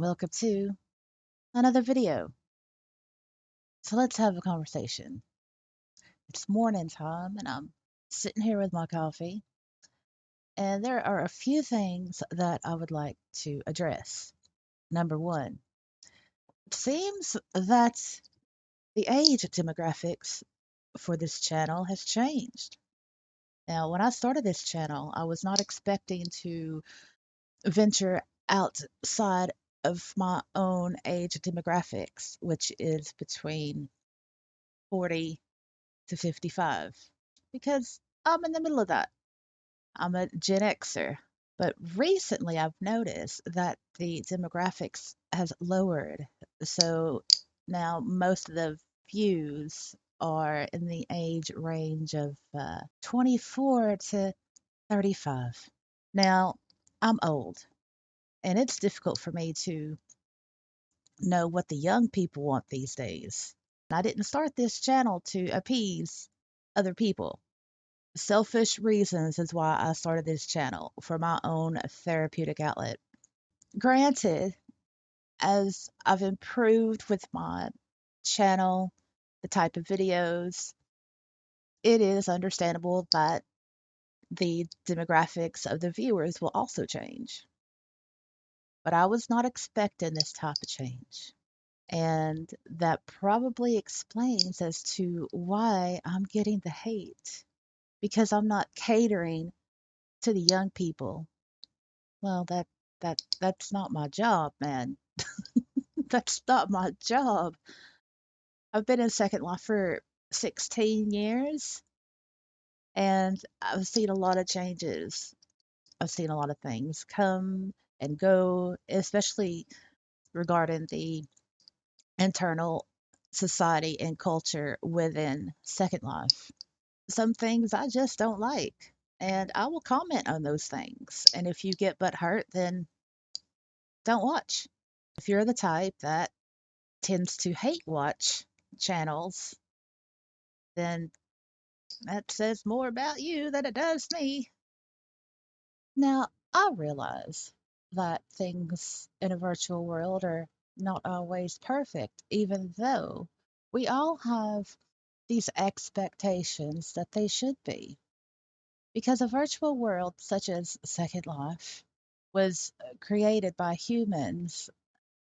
welcome to another video. So let's have a conversation. It's morning time and I'm sitting here with my coffee, and there are a few things that I would like to address. Number one, it seems that the age demographics for this channel has changed. Now, when I started this channel, I was not expecting to venture outside of my own age demographics, which is between 40 to 55, because I'm in the middle of that. I'm a Gen Xer. But recently I've noticed that the demographics has lowered. So now most of the views are in the age range of 24 to 35. Now, I'm old, and it's difficult for me to know what the young people want these days. I didn't start this channel to appease other people. Selfish reasons is why I started this channel, for my own therapeutic outlet. Granted, as I've improved with my channel, the type of videos, it is understandable that the demographics of the viewers will also change. But I was not expecting this type of change. And that probably explains as to why I'm getting the hate, because I'm not catering to the young people. Well, that's not my job, man. That's not my job. I've been in Second Life for 16 years, and I've seen a lot of changes. I've seen a lot of things come and go, especially regarding the internal society and culture within Second Life. Some things I just don't like, and I will comment on those things. And if you get butt hurt, then don't watch. If you're the type that tends to hate watch channels, then that says more about you than it does me. Now, I realize that things in a virtual world are not always perfect, even though we all have these expectations that they should be. Because a virtual world such as Second Life was created by humans,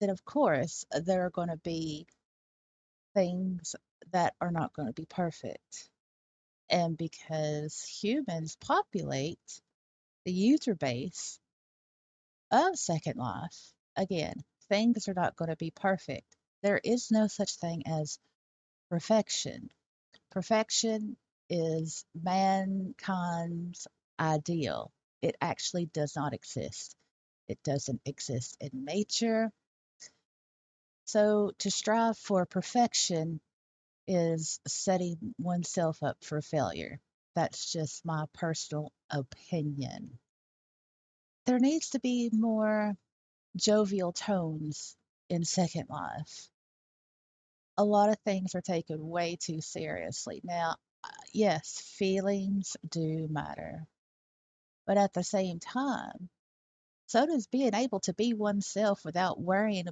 then of course there are going to be things that are not going to be perfect. And because humans populate the user base of Second Life, again, things are not going to be perfect. There is no such thing as perfection. Perfection is mankind's ideal. It actually does not exist. It doesn't exist in nature. So to strive for perfection is setting oneself up for failure. That's just my personal opinion. There needs to be more jovial tones in Second Life. A lot of things are taken way too seriously. Now, yes, feelings do matter, but at the same time, so does being able to be oneself without worrying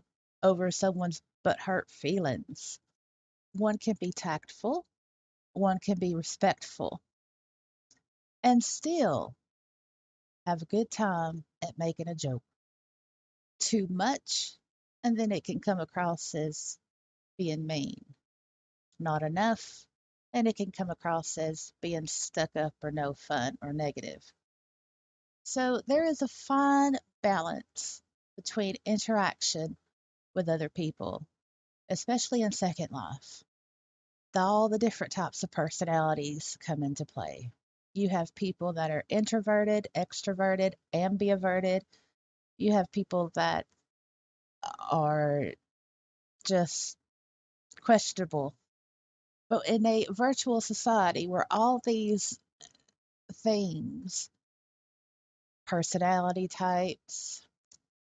over someone's butthurt feelings. One can be tactful, one can be respectful, and still have a good time at making a joke. Too much, and then it can come across as being mean. Not enough, and it can come across as being stuck up or no fun or negative. So there is a fine balance between interaction with other people, especially in Second Life. All the different types of personalities come into play. You have people that are introverted, extroverted, ambiverted. You have people that are just questionable. But in a virtual society where all these things, personality types,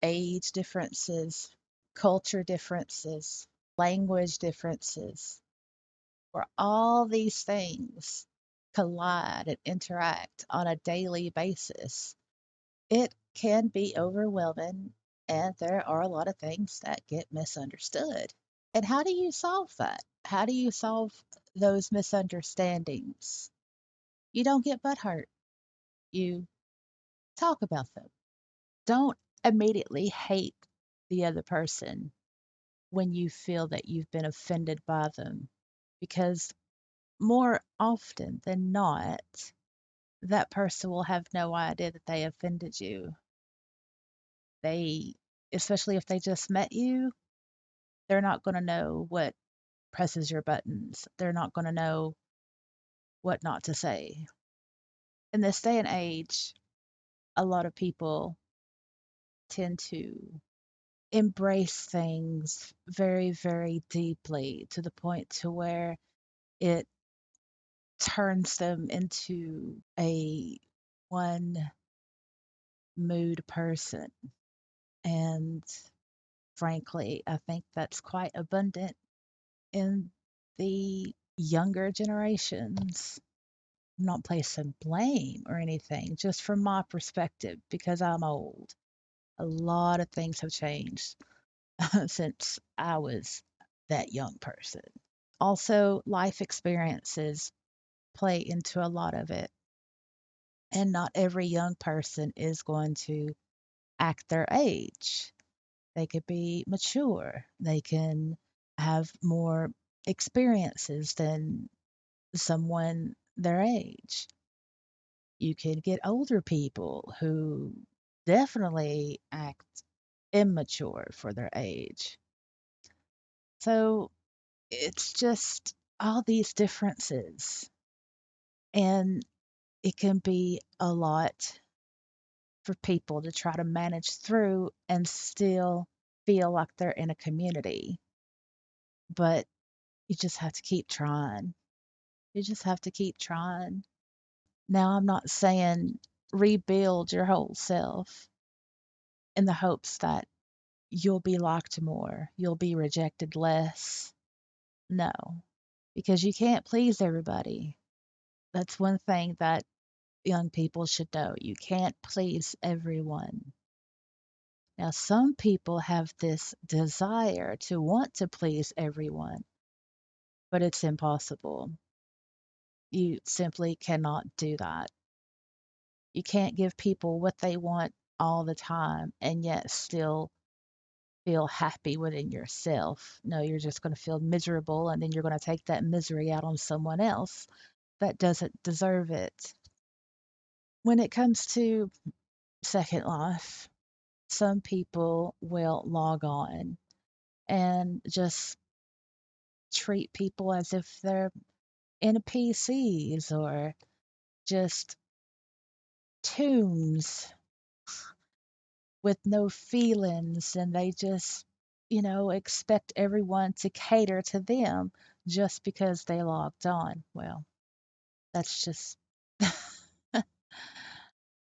age differences, culture differences, language differences, where all these things collide and interact on a daily basis, it can be overwhelming And there are a lot of things that get misunderstood. And how do you solve that? How do you solve those misunderstandings? You don't get butthurt. You talk about them. Don't immediately hate the other person when you feel that you've been offended by them, because more often than not, that person will have no idea that they offended you. They, especially if they just met you, they're not going to know what presses your buttons. They're not going to know what not to say. In this day and age, a lot of people tend to embrace things very, very deeply to the point to where it turns them into a one mood person. And frankly, I think that's quite abundant in the younger generations. I'm not placing blame or anything, just from my perspective, because I'm old. A lot of things have changed since I was that young person. Also, life experiences play into a lot of it. And not every young person is going to act their age. They could be mature, they can have more experiences than someone their age. You could get older people who definitely act immature for their age. So it's just all these differences. And it can be a lot for people to try to manage through and still feel like they're in a community. But you just have to keep trying. You just have to keep trying. Now, I'm not saying rebuild your whole self in the hopes that you'll be liked more, you'll be rejected less. No, because you can't please everybody. That's one thing that young people should know. You can't please everyone. Now, some people have this desire to want to please everyone, but it's impossible. You simply cannot do that. You can't give people what they want all the time and yet still feel happy within yourself. No, you're just going to feel miserable and then you're going to take that misery out on someone else that doesn't deserve it. When it comes to Second Life, some people will log on and just treat people as if they're NPCs or just tombs with no feelings, and they just, expect everyone to cater to them just because they logged on. Well, that's just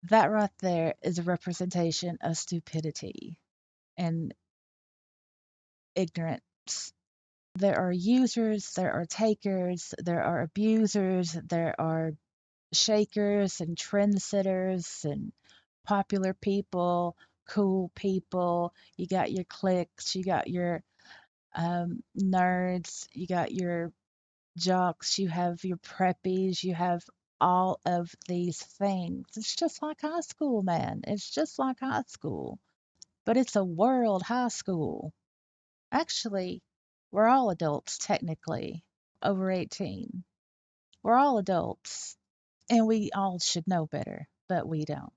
that right there is a representation of stupidity and ignorance. There are users, there are takers, there are abusers, there are shakers and trendsetters and popular people, cool people. You got your cliques, you got your nerds, you got your jocks, you have your preppies, you have all of these things. It's just like high school, man. It's just like high school, but it's a world high school. Actually, we're all adults technically, over 18. We're all adults, and we all should know better, but we don't.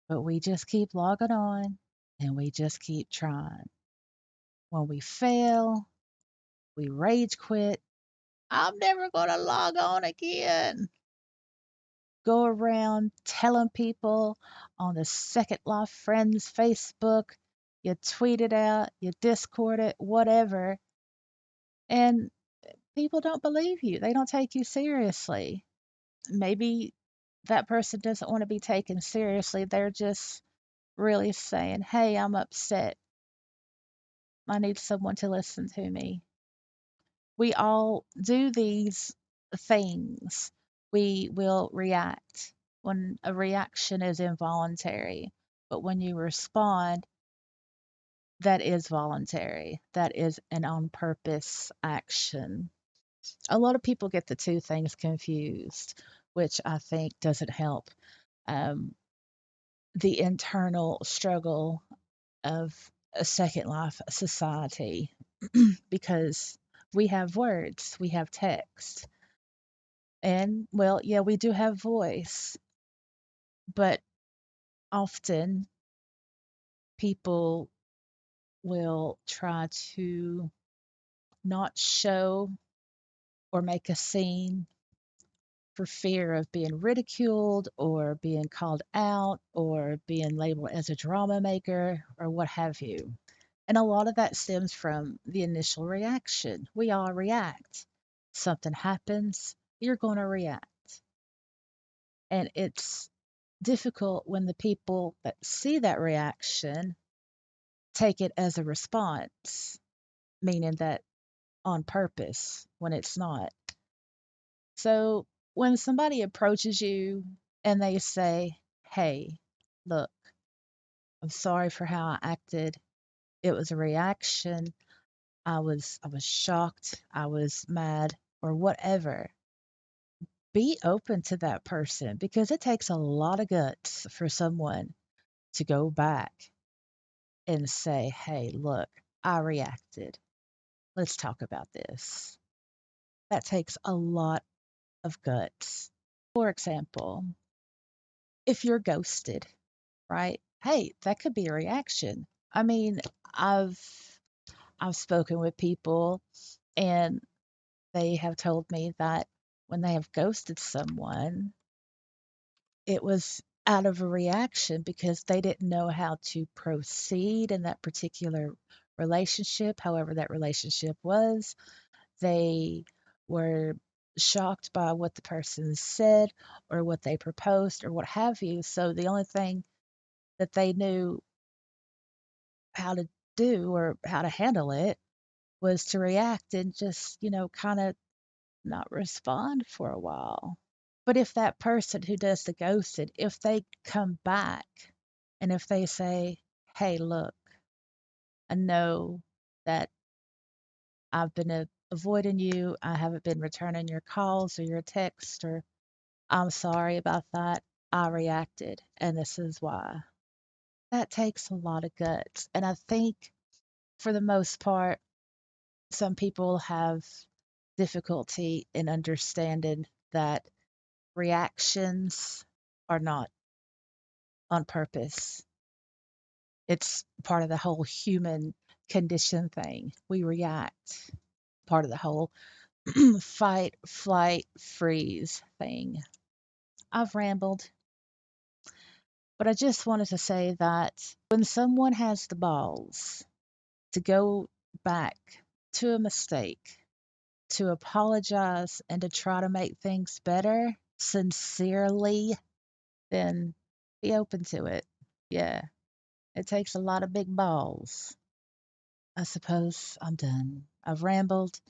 But we just keep logging on and we just keep trying. When we fail, we rage quit. I'm never going to log on again. Go around telling people on the Second Life Friends Facebook, you tweet it out, you Discord it, whatever, and people don't believe you. They don't take you seriously. Maybe that person doesn't want to be taken seriously. They're just really saying, hey, I'm upset. I need someone to listen to me. We all do these things. We will react when a reaction is involuntary. But when you respond, that is voluntary. That is an on purpose action. A lot of people get the two things confused, which I think doesn't help um, the internal struggle of a Second Life society because we have words, we have text, and well, yeah, we do have voice, but often people will try to not show or make a scene for fear of being ridiculed or being called out or being labeled as a drama maker or what have you. And a lot of that stems from the initial reaction. We all react. Something happens, you're going to react. And it's difficult when the people that see that reaction take it as a response, meaning that on purpose when it's not. So when somebody approaches you and they say, "Hey, look, I'm sorry for how I acted. It was a reaction. I was shocked, I was mad, or whatever." Be open to that person because it takes a lot of guts for someone to go back and say, "Hey, look, I reacted. Let's talk about this." That takes a lot of guts. For example, if you're ghosted, right? Hey, that could be a reaction. I mean, I've I've spoken with people and they have told me that when they have ghosted someone, it was out of a reaction because they didn't know how to proceed in that particular relationship, however that relationship was. They were shocked by what the person said or what they proposed or what have you. So the only thing that they knew how to do or how to handle it was to react and just, kind of not respond for a while. But if that person who does the ghosted, if they come back and if they say, "Hey, look, I know that I've been avoiding you. I haven't been returning your calls or your texts, or I'm sorry about that. I reacted, and this is why." That takes a lot of guts. And I think for the most part, some people have difficulty in understanding that reactions are not on purpose. It's part of the whole human condition thing. We react, part of the whole fight, flight, freeze thing. I've rambled, but I just wanted to say that when someone has the balls to go back to a mistake, to apologize, and to try to make things better sincerely, then be open to it. Yeah, it takes a lot of big balls. I suppose I'm done. I've rambled.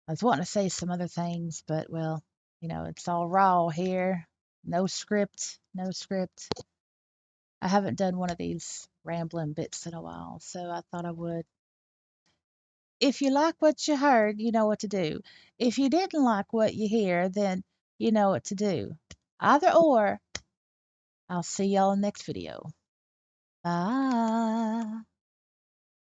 I was wanting to say some other things, but well, it's all raw here. No script, no script. I haven't done one of these rambling bits in a while, so I thought I would. If you like what you heard, you know what to do. If you didn't like what you hear, then you know what to do. Either or, I'll see y'all in the next video. Bye.